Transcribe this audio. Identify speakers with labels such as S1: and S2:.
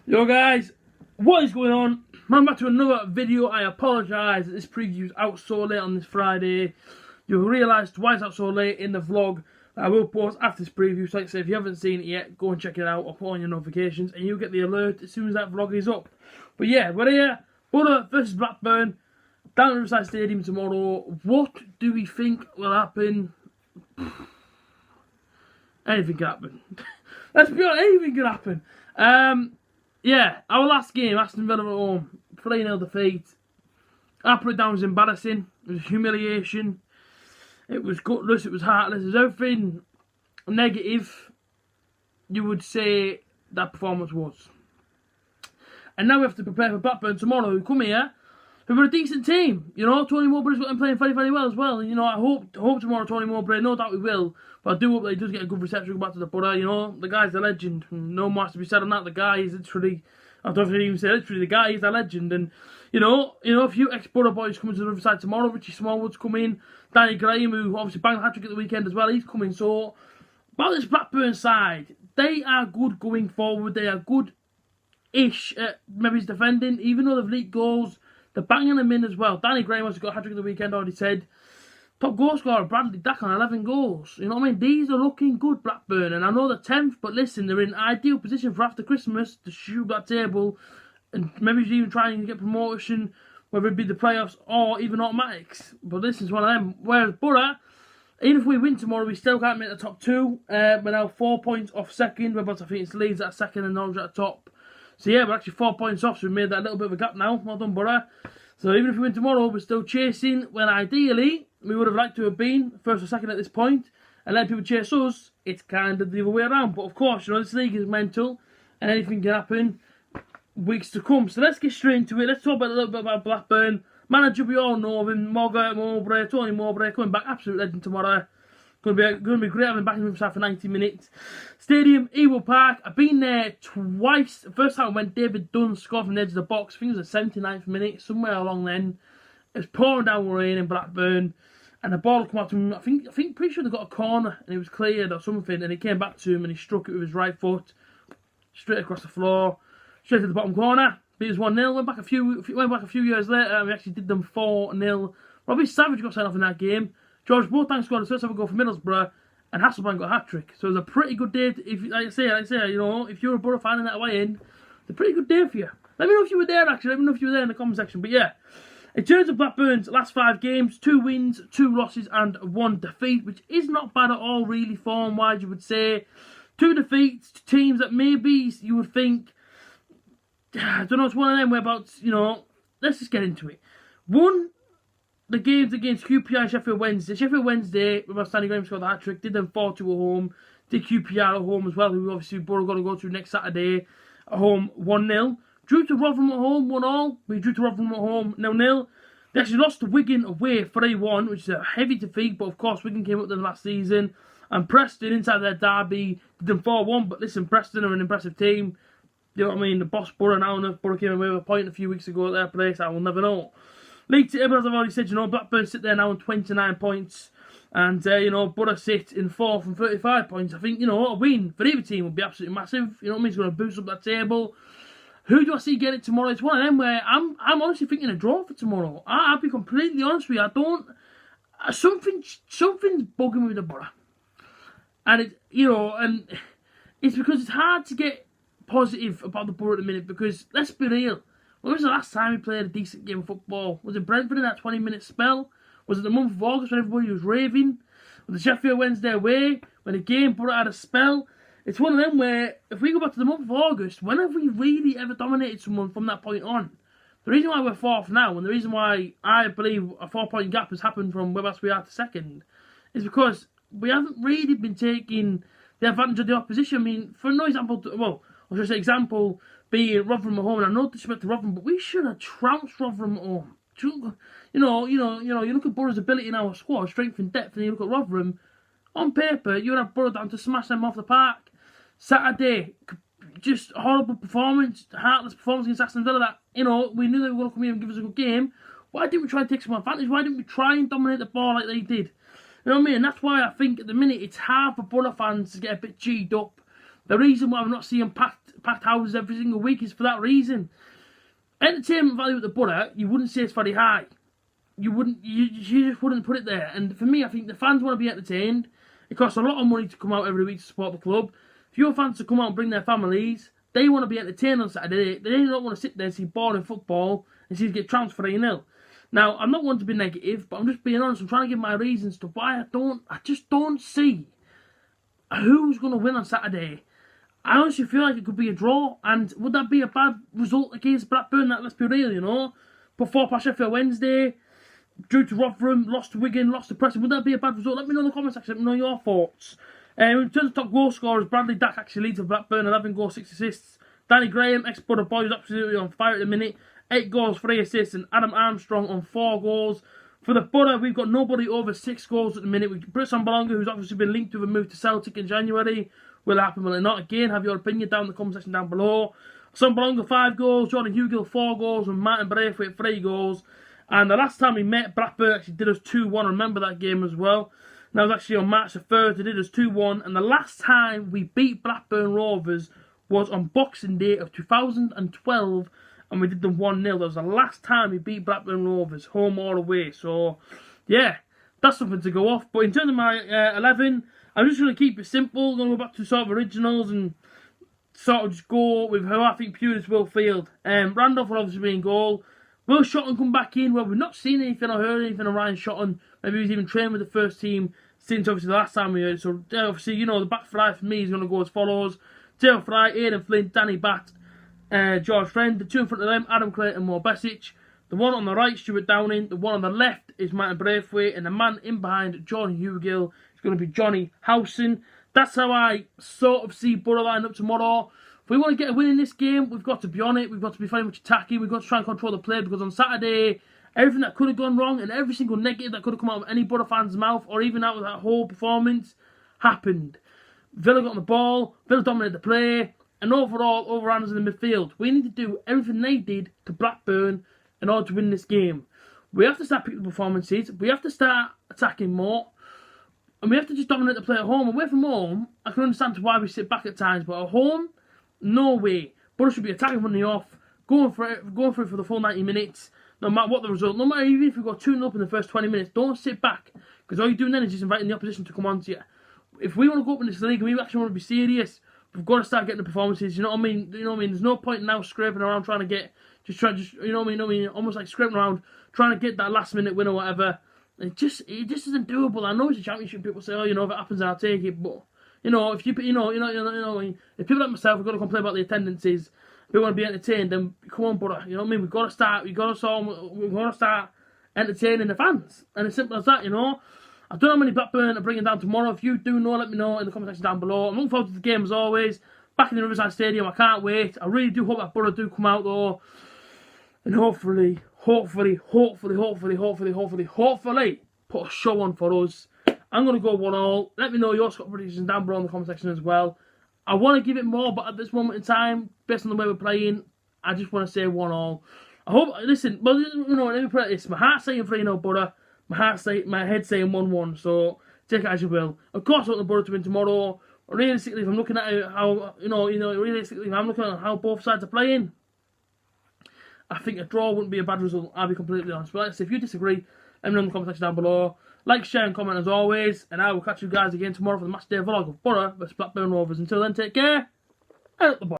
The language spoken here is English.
S1: Yo guys, what is going on? I'm back to another video. I apologise that this preview's out so late on this Friday. You'll realise why it's out so late in the vlog that I will post after this preview. So like I say, if you haven't seen it yet, go and check it out or put on your notifications and you'll get the alert as soon as that vlog is up. But yeah, we're here. Boro versus Blackburn down at Riverside Stadium tomorrow. What do we think will happen? Anything can happen. Let's be honest, anything can happen. Yeah, our last game, Aston Villa at home, 3-0 defeat. I put it down as embarrassing. It was humiliation. It was gutless. It was heartless. It was everything negative you would say that performance was. And now we have to prepare for Blackburn tomorrow, who come here, who are a decent team. You know, Tony Mowbray's got them playing very, very well as well. And, you know, I hope tomorrow Tony Mowbray, no doubt he will. But I do hope that he does get a good reception back to the Boro. You know, the guy's a legend. No more has to be said on that. The guy is literally, I don't know if I even say literally, the guy is a legend. And, you know, a few ex-Boro boys coming to the Riverside tomorrow. Richie Smallwood's coming. Danny Graham, who obviously banged the hat-trick at the weekend as well, he's coming. So, about this Blackburn side, they are good going forward. They are good-ish at maybe defending. Even though they've leaked goals, they're banging them in as well. Danny Graham has got a hat-trick at the weekend, already said. Top goal scorer, Bradley Dack on 11 goals. You know what I mean? These are looking good, Blackburn. And I know they're 10th, but listen, they're in ideal position for after Christmas to shoot that table and maybe even try and get promotion, whether it be the playoffs or even automatics. But this is one of them. Whereas Boro, even if we win tomorrow, we still can't make the top two. We're now 4 points off second. We're about to think it's Leeds at second and Norwich at the top. So yeah, we're actually 4 points off, so we made that little bit of a gap now. Well done, Boro. So even if we win tomorrow, we're still chasing, when ideally we would have liked to have been first or second at this point and let people chase us. It's kind of the other way around. But of course, you know, this league is mental and anything can happen weeks to come. So let's get straight into it. Let's talk about a little bit about Blackburn. Manager, we all know him, Mowbray, Tony Mowbray, coming back, absolute legend tomorrow. Going to be great having him back in Riverside for 90 minutes. Stadium, Ewood Park. I've been there twice. The first time when David Dunn scored from the edge of the box, I think it was the 79th minute, somewhere along then. It was pouring down rain in Blackburn, and the ball came out to him. I think pretty sure they got a corner, and it was cleared or something, and it came back to him, and he struck it with his right foot, straight across the floor, straight to the bottom corner. Beat us 1-0. Went back a few years later, and we actually did them 4-0. Robbie Savage got sent off in that game. George Boateng scored his first ever goal for Middlesbrough, and Hasselbank got a hat-trick. So it was a pretty good day. Like I say, you know, if you're a Boro fan in that way in, it's a pretty good day for you. Let me know if you were there, actually. Let me know if you were there in the comment section. But yeah, in terms of Blackburn's last 5 games, 2 wins, 2 losses, and 1 defeat, which is not bad at all, really, form-wise, you would say. 2 defeats to teams that maybe you would think, I don't know, it's one of them whereabouts, you know, let's just get into it. 1, the games against QPR and Sheffield Wednesday. Sheffield Wednesday, with Danny Graham scored the hat-trick, did them 4-2 at home, did QPR at home as well, who obviously Boro got to go to next Saturday at home, 1-0. Drew to Rotherham at home, 1-1. We drew to Rotherham at home, 0-0. They actually lost to Wigan away, 3-1, which is a heavy defeat, but of course Wigan came up there last season. And Preston, inside their derby, did them 4-1, but listen, Preston are an impressive team. You know what I mean? The boss Boro now, and if Boro came away with a point a few weeks ago at their place, I will never know. League table, as I've already said, you know, Blackburn sit there now on 29 points. And, you know, Boro sit in 4th and 35 points. I think, you know, a win for either team would be absolutely massive. You know what I mean? It's going to boost up that table. Who do I see get it tomorrow? It's one of them where I'm honestly thinking a draw for tomorrow. I'll be completely honest with you. I don't... Something's bugging me with the Boro. And, it, you know, and it's because it's hard to get positive about the Boro at the minute because, let's be real, when was the last time we played a decent game of football? Was it Brentford in that 20-minute spell? Was it the month of August when everybody was raving? Was the Sheffield Wednesday away when the game Boro had a spell? It's one of them where, if we go back to the month of August, when have we really ever dominated someone from that point on? The reason why we're 4th now, and the reason why I believe a 4-point gap has happened from where else we are to second, is because we haven't really been taking the advantage of the opposition. I mean, for no example, well, I should say example being Rotherham at home, and I know disrespect to Rotherham, but we should have trounced Rotherham at home. You know, you look at Boro's ability in our squad, strength and depth, and you look at Rotherham, on paper, you would have Boro down to smash them off the park. Saturday, just horrible performance, heartless performance against Aston Villa that, you know, we knew they were going to come here and give us a good game. Why didn't we try and take some advantage? Why didn't we try and dominate the ball like they did? You know what I mean? And that's why I think at the minute it's hard for Boro fans to get a bit G'd up The reason why I'm not seeing packed houses every single week is for that reason. Entertainment value at the Boro, you wouldn't say it's very high. You just wouldn't put it there. And for me, I think the fans want to be entertained. It costs a lot of money to come out every week to support the club. If your fans to come out and bring their families, they want to be entertained on Saturday. They don't want to sit there and see boring football and see it get trounced 3-0. Now, I'm not one to be negative, but I'm just being honest. I'm trying to give my reasons to why I just don't see who's going to win on Saturday. I honestly feel like it could be a draw, and would that be a bad result against Blackburn? Let's be real, you know. Put 4 past Sheffield Wednesday, drew to Rotherham, lost to Wigan, lost to Preston. Would that be a bad result? Let me know in the comments section. Let me know your thoughts. In terms of top goal scorers, Bradley Dack actually leads for Blackburn, 11 goals, 6 assists. Danny Graham, ex-Boro boy, is absolutely on fire at the minute. 8 goals, 3 assists, and Adam Armstrong on 4 goals. For the Boro, we've got nobody over 6 goals at the minute. We've Britt Sambalonga, who's obviously been linked with a move to Celtic in January. Will it happen, will it not? Again, have your opinion down in the comment section down below. Sambalonga 5 goals, Jordan Hugill 4 goals, and Martin Braithwaite 3 goals. And the last time we met, Blackburn actually did us 2-1. Remember that game as well. And that was actually on March the 3rd. They did us 2-1. And the last time we beat Blackburn Rovers was on Boxing Day of 2012. And we did them 1-0. That was the last time we beat Blackburn Rovers, home or away. So, yeah, that's something to go off. But in terms of my 11, I'm just going to keep it simple. I'm going to go back to sort of originals and sort of just go with how I think purest Will Field. Randolph will obviously be in goal. Will Shotton come back in? Well, we've not seen anything or heard anything of Ryan Shotton. Maybe he's even trained with the first team since obviously the last time we heard. So obviously, you know, the back five for me is going to go as follows. Dale Fry, Aidan Flint, Danny Batt, George Friend. The two in front of them, Adam Clayton, Mo Besic. The one on the right, Stuart Downing. The one on the left is Martin Braithwaite. And the man in behind, Jordan Hugill, is going to be Johnny Howson. That's how I sort of see Boro line up tomorrow. If we want to get a win in this game, we've got to be on it. We've got to be very much attacking. We've got to try and control the play, because on Saturday, everything that could have gone wrong and every single negative that could have come out of any Boro fan's mouth, or even out of that whole performance, happened. Villa got on the ball, Villa dominated the play, and overall, overrunners in the midfield. We need to do everything they did to Blackburn in order to win this game. We have to start picking the performances. We have to start attacking more. And we have to just dominate the play at home. Away from home, I can understand why we sit back at times, but at home, no way. Boro should be attacking from the off, going for it for the full 90 minutes, no matter what the result. No matter even if we got 2-0 up in the first 20 minutes, don't sit back, because all you're doing then is just inviting the opposition to come on to you. If we want to go up in this league and we actually want to be serious, we've got to start getting the performances. You know what I mean? You know what I mean? There's no point now scraping around trying to get, you know what I mean? Almost like scraping around trying to get that last minute win or whatever. It just isn't doable. I know it's a championship. People say, oh, you know, if it happens, I'll take it. But you know, if if people like myself are going to complain about the attendances, we want to be entertained, then come on, Boro. You know what I mean? We've got to start entertaining the fans, and it's simple as that. You know. I don't know how many Blackburn are bringing down tomorrow. If you do know, let me know in the comment section down below. I'm looking forward to the game as always. Back in the Riverside Stadium, I can't wait. I really do hope that Boro do come out though, and hopefully put a show on for us. I'm going to go 1-1. Let me know your score predictions down below in the comment section as well. I want to give it more, but at this moment in time, based on the way we're playing, I just want to say 1-1. I hope, listen, well, you know, let me put it this. My heart's saying 3-0 Boro. My head's saying 1-1. So take it as you will. Of course, I want the Boro to win tomorrow. Realistically, if I'm looking at how, realistically, if I'm looking at how both sides are playing, I think a draw wouldn't be a bad result. I'll be completely honest. But like I say, if you disagree, let me know in the comment section down below. Like, share, and comment as always. And I will catch you guys again tomorrow for the match day vlog of Boro vs Blackburn Rovers. Until then, take care. And at the bottom.